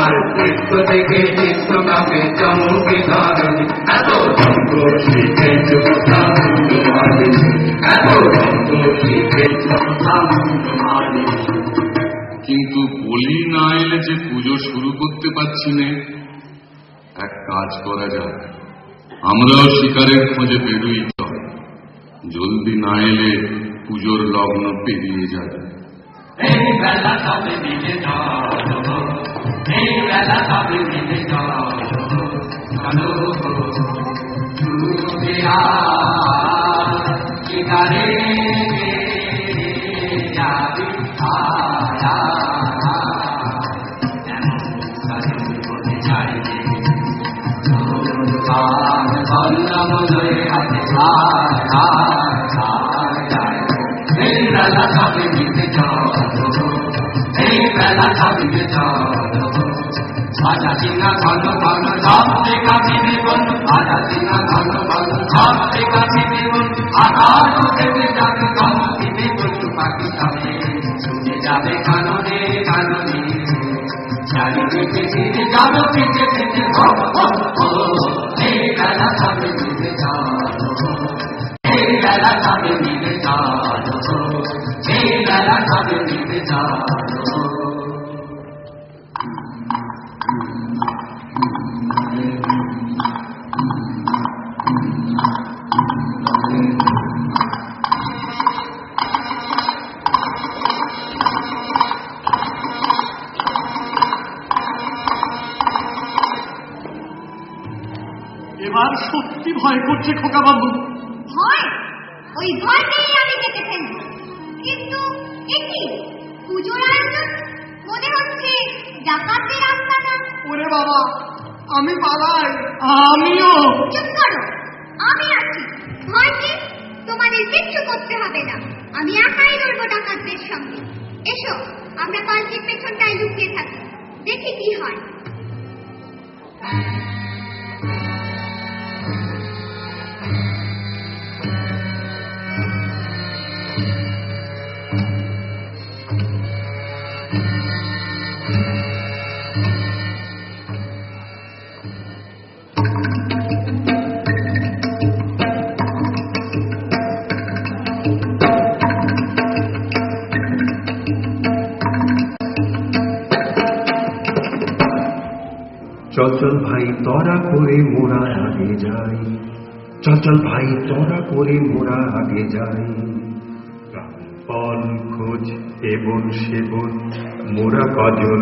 তোমার চিত্ত থেকে চিত্ত কাপে চমকে ধরণী, এত রঙ্গ শিখেছ সামুদ্রমালি, এত রঙ্গ শিখেছ সামুদ্রমালি। কিন্তু বলি না এলে যে পুজো শুরু করতে পারছি না। এক কাজ করা যাক, আমরাও শিকারের খোঁজে বেরোই। জলদি না এলে পুজোর লগ্ন পেরিয়ে যাবে। এই বেলা তবে মিলে চলো, এই বেলা তবে মিলে চলো, শিকারে যাবি আজা সিংহা ঘন ঘন সবচেয়ে কাছে জীবন, আজা সিংহা ঘন ঘন সবচেয়ে কাছে জীবন, আকাশ থেকে যাবে কমতিবে পশু পাখি সবে, ছুটে যাবে কাননে কাননে, চারিদিকে ফিরে যাবো ফিরে ফিরে, এই বেলা সবে মিলে চলো, এই বেলা সবে মিলে চলো, এই বেলা সবে মিলে চলো। এবার সত্যি ভয় করছে খোকা বাবু। ভয়? ওই ভয় পেয়ে আমি কেটে ফেলব। কিন্তু একি পুজোর আয়োজন, মনে হচ্ছে ডাকাতের আস্তানা। ওরে বাবা, আমি পালাই। আমিও। চুপ করো, আমি আছি। ভয় কি? তোমাদের কিচ্ছু করতে হবে না, আমি একাই লড়বো ডাকাতদের সঙ্গে। এসো, আমরা পালকির পেছনটায় লুকিয়ে থাকি, দেখি কি হয়। চল চল ভাই তোরা করে মোরা আগে যাই, চল চল ভাই তোরা করে মোরা আগে যাই, ফল খোঁজ এবন সেবন মোরা কজন